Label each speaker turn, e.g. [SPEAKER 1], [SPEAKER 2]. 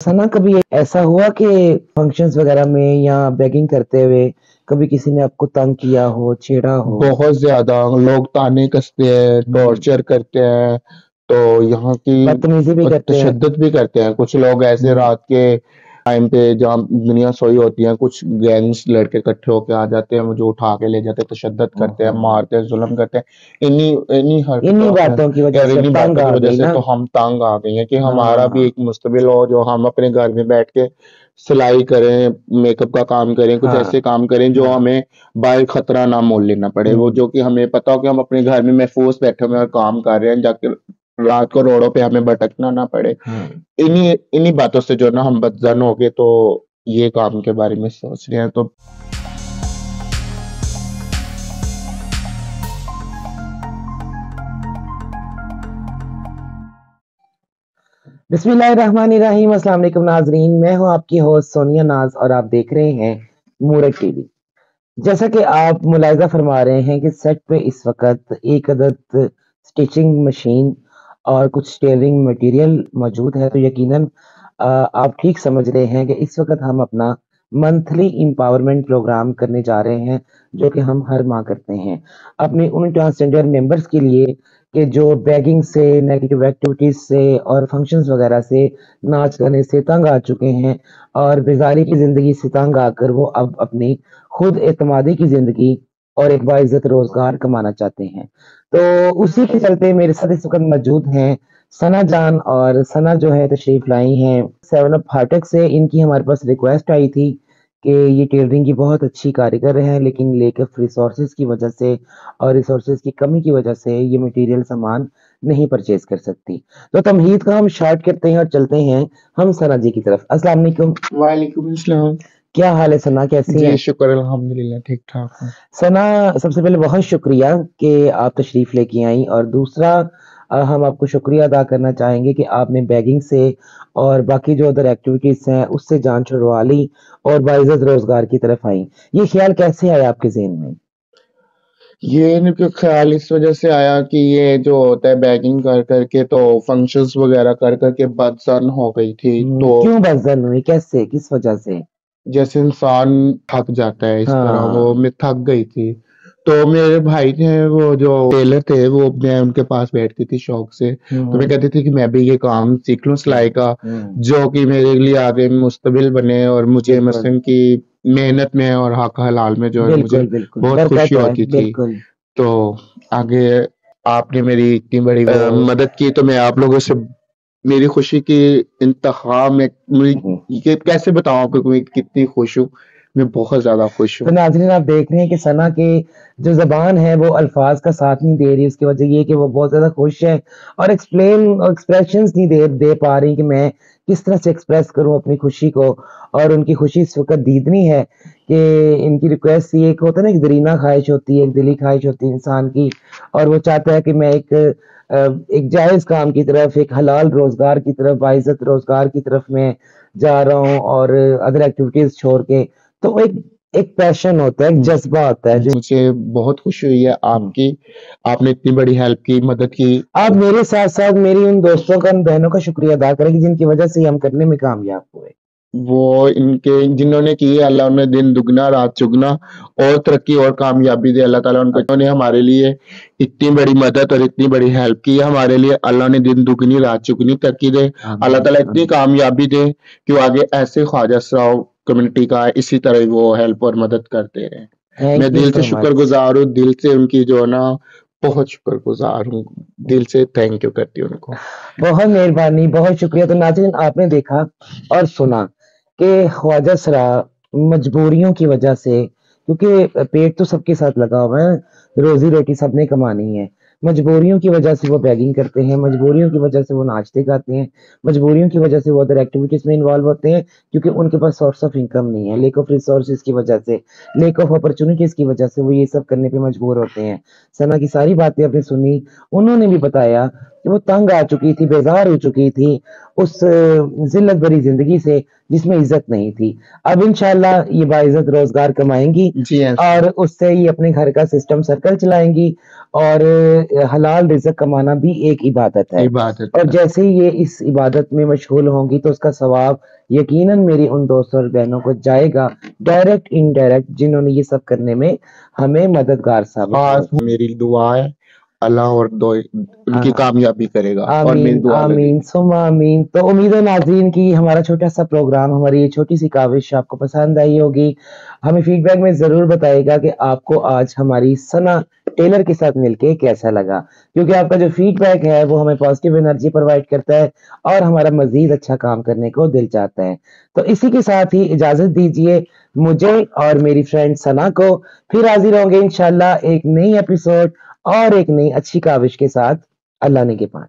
[SPEAKER 1] सना कभी ऐसा हुआ कि फंक्शंस वगैरह में या बेगिंग करते हुए कभी किसी ने आपको तंग किया हो, छेड़ा हो?
[SPEAKER 2] बहुत ज्यादा लोग ताने कसते हैं, टॉर्चर करते हैं। तो यहाँ की
[SPEAKER 1] बदतमीजी भी करते हैं?
[SPEAKER 2] तशद्दुद भी करते हैं कुछ लोग ऐसे रात के टाइम पे जहाँ दुनिया सोई होती है, कुछ गैंग्स लड़के इकट्ठे होके आ जाते हैं, मुझे उठा के ले जाते हैं, तशद्दुद करते हैं, मारते हैं, जुल्म करते हैं। इन्हीं इन्हीं
[SPEAKER 1] इन्हीं
[SPEAKER 2] हरकतों से
[SPEAKER 1] बातों की वजह
[SPEAKER 2] और
[SPEAKER 1] से
[SPEAKER 2] इन्हीं
[SPEAKER 1] तंग
[SPEAKER 2] बातों
[SPEAKER 1] आ
[SPEAKER 2] की वजह
[SPEAKER 1] गई
[SPEAKER 2] से
[SPEAKER 1] ना।
[SPEAKER 2] तो हम तंग आ गए हैं कि हमारा भी
[SPEAKER 1] हाँ
[SPEAKER 2] एक मुस्तबिल हो, जो हम अपने घर में बैठ के सिलाई करें, मेकअप का काम करें, कुछ
[SPEAKER 1] हाँ
[SPEAKER 2] ऐसे काम करें जो
[SPEAKER 1] हाँ।
[SPEAKER 2] हमें बाहर खतरा ना मोल लेना पड़े। वो जो कि हमें पता हो कि हम अपने घर में महफूज बैठे हुए और काम कर रहे हैं, जाके रात को रोडों पे हमें भटकना ना पड़े।
[SPEAKER 1] हाँ।
[SPEAKER 2] इन्हीं इन्हीं बातों से जो ना हम बदजन हो गए, तो ये काम के बारे में सोच रहे हैं। तो
[SPEAKER 1] बिस्मिल्लाहिर्रहमानिर्रहीम। अस्सलाम वालेकुम नाजरीन, मैं हूं आपकी होस्ट सोनिया नाज और आप देख रहे हैं मूरत टीवी। जैसा कि आप मुलाहिजा फरमा रहे हैं कि सेट पे इस वक्त एक अदद स्टिचिंग मशीन और कुछ टेलरिंग मटेरियल मौजूद है, तो यकीनन आप ठीक समझ रहे हैं कि इस वक्त हम अपना मंथली एम्पावरमेंट प्रोग्राम करने जा रहे हैं, जो कि हम हर माह करते हैं अपने उन ट्रांसजेंडर मेंबर्स के लिए कि जो बैगिंग से, नेगेटिव एक्टिविटीज से और फंक्शंस वगैरह से, नाच गाने से तंग आ चुके हैं और बेजारी की जिंदगी से तंग आकर वो अब अपनी खुद एतमादी की जिंदगी और एक बाइज्जत रोजगार कमाना चाहते हैं। तो उसी के चलते मेरे साथ इस वक्त मौजूद हैं सना जान, और सना जो है तशरीफ लाई हैं सेवन अप फाटक से। इनकी हमारे पास रिक्वेस्ट आई थी कि ये टेलरिंग की बहुत अच्छी कारीगर है, लेकिन लेक ऑफ रिसोर्सेज की वजह से और रिसोर्सेज की कमी की वजह से ये मटेरियल सामान नहीं परचेज कर सकती। तो तमहीद का हम स्टार्ट करते हैं और चलते हैं हम सना जी की तरफ। अस्सलाम वालेकुम।
[SPEAKER 2] वालेकुम अस्सलाम।
[SPEAKER 1] क्या हाल है सना, कैसी
[SPEAKER 2] जी
[SPEAKER 1] हैं?
[SPEAKER 2] शुक्र अल्हम्दुलिल्लाह, ठीक ठाक हूँ।
[SPEAKER 1] सना, सबसे पहले बहुत शुक्रिया कि आप तशरीफ लेके आई, और दूसरा हम आपको शुक्रिया अदा करना चाहेंगे कि आपने बैगिंग से और बाकी जो अदर एक्टिविटीज हैं उससे जान छुड़वा ली और बाइज्जत रोजगार की तरफ आई। ये ख्याल कैसे आया आपके ज़हन में?
[SPEAKER 2] ये इनका ख्याल इस वजह से आया कि ये जो होता है बैगिंग कर करके, तो फंक्शंस वगैरह कर करके बदसन हो गई थी। तो
[SPEAKER 1] क्यों बदजन हुई, कैसे, किस वजह से?
[SPEAKER 2] जैसे इंसान थक जाता है, इस तरह वो
[SPEAKER 1] हाँ।
[SPEAKER 2] मैं थक गई थी। तो मेरे भाई थे, वो जो टेलर थे, वो मैं उनके पास बैठती थी शौक से। तो मैं कहती थी कि मैं भी ये काम सीख लूं सिलाई का, जो कि मेरे लिए आगे मुस्तबिल बने और मुझे
[SPEAKER 1] बिल्कुल
[SPEAKER 2] मसलन की मेहनत में और हक हलाल में जो है मुझे
[SPEAKER 1] बिल्कुल बिल्कुल
[SPEAKER 2] बहुत खुशी
[SPEAKER 1] बरकत है,
[SPEAKER 2] होती थी।
[SPEAKER 1] बिल्कुल।
[SPEAKER 2] तो आगे आपने मेरी इतनी बड़ी मदद की, तो मैं आप लोगों से मेरी खुशी की इंतहा में ये कैसे बताऊं आपको मैं कितनी खुश हूँ। मैं बहुत ज्यादा खुश
[SPEAKER 1] तो
[SPEAKER 2] हूँ।
[SPEAKER 1] नाज़रीन, आप देख रहे हैं कि सना के जो ज़बान है वो अल्फाज का साथ नहीं दे रही। उसकी वजह ये है कि वो बहुत ज़्यादा खुश है और एक्सप्रेशंस नहीं दे पा रही कि मैं किस तरह से एक्सप्रेस करूं अपनी खुशी को। और उनकी खुशी इस वक्त दीदनी है कि इनकी रिक्वेस्ट ये, एक होता है ना, एक दरीना ख्वाहिश होती है, एक दिली ख्वाहिश होती है इंसान की, और वो चाहता है कि मैं एक जायज़ काम की तरफ, एक हलाल रोज़गार की तरफ, बाइज़्ज़त रोज़गार की तरफ मैं जा रहा हूँ और अदर एक्टिविटीज़ छोड़ के। तो एक एक पैशन होता है, एक जज़्बा होता है जो
[SPEAKER 2] मुझे बहुत खुशी हुई है आपकी, आपने इतनी बड़ी हेल्प की, मदद की।
[SPEAKER 1] आप मेरे साथ-साथ मेरी उन दोस्तों का, उन बहनों का शुक्रिया अदा करें कि जिनकी वजह से हम करने में कामयाब हुए।
[SPEAKER 2] वो इनके जिन्होंने की है, अल्लाह उन्हें दिन दुगना रात चुगना और तरक्की और कामयाबी दे। अल्लाह ताला उनको, उन्होंने हमारे लिए इतनी बड़ी मदद और इतनी बड़ी हेल्प की है, हमारे लिए अल्लाह ने दिन दुगनी रात चुगनी तरक्की दे। अल्लाह ताला इतनी कामयाबी दे कि वो आगे ऐसे ख्वाजा सराव कम्युनिटी का इसी तरह वो हेल्प और मदद करते रहे। मैं
[SPEAKER 1] थैंक यू
[SPEAKER 2] दिल से
[SPEAKER 1] सो मच।
[SPEAKER 2] शुक्रगुजार हूँ, दिल से उनकी जो है ना बहुत शुक्रगुजार हूँ, दिल से थैंक यू करती हूँ उनको।
[SPEAKER 1] बहुत मेहरबानी, बहुत शुक्रिया। तो नाज़रीन, आपने देखा और सुना कि ख्वाजा सरा मजबूरियों की वजह से, क्योंकि पेट तो सबके साथ लगा हुआ है, रोजी रोटी सबने कमानी है, मजबूरियों की वजह से वो बैगिंग करते हैं, मजबूरियों की वजह से वो नाचते गाते हैं, मजबूरियों की वजह से वो अदर एक्टिविटीज में इन्वॉल्व होते हैं, क्योंकि उनके पास सोर्स ऑफ इनकम नहीं है। लेक ऑफ रिसोर्सेज की वजह से, लेक ऑफ अपॉर्चुनिटीज की वजह से वो ये सब करने पे मजबूर होते हैं। सना की सारी बातें आपने सुनी, उन्होंने भी बताया। کہ وہ تنگ آ چکی تھی، بیزار ہو چکی تھی اس ذلت بری زندگی سے جس میں عزت نہیں تھی. اب انشاءاللہ یہ باعزت روزگار کمائیں گی
[SPEAKER 2] جی ہاں
[SPEAKER 1] اور اس سے یہ اپنے گھر کا سسٹم سرکل چلائیں گی. اور حلال رزق کمانا بھی ایک عبادت ہے،
[SPEAKER 2] عبادت
[SPEAKER 1] اور
[SPEAKER 2] ہے.
[SPEAKER 1] جیسے ہی یہ اس عبادت میں مشغول ہوں گی تو اس کا ثواب یقیناً میری ان دوستوں اور بہنوں کو جائے گا، ڈائریکٹ انڈائریکٹ، جنہوں نے یہ سب کرنے میں ہمیں مددگار ثابت
[SPEAKER 2] خاص
[SPEAKER 1] ہوا.
[SPEAKER 2] میری دعا ہے اللہ اور دو ان کی کامیابی کرے گا اور
[SPEAKER 1] آمین
[SPEAKER 2] میری دعا لگے
[SPEAKER 1] آمین
[SPEAKER 2] گی.
[SPEAKER 1] ثم آمین. تو امید ہے ناظرین کی ہمارا چھوٹا سا پروگرام، ہماری یہ چھوٹی سی کاوش آپ کو پسند آئی ہوگی. ہمیں فیڈ بیک میں ضرور بتائے گا کہ آپ کو آج ہماری ثنا ٹیلر کے ساتھ مل کے کیسا لگا، کیونکہ آپ کا جو فیڈ بیک ہے وہ ہمیں پازیٹیو انرجی پرووائڈ کرتا ہے اور ہمارا مزید اچھا کام کرنے کو دل چاہتا ہے. تو اسی کے ساتھ ہی اجازت دیجیے مجھے اور میری فرینڈ ثنا کو. پھر حاضر ہوں گے انشاءاللہ ایک نئی ایپیسوڈ اور ایک نئی اچھی کاوش کے ساتھ. اللہ نے کے پاس.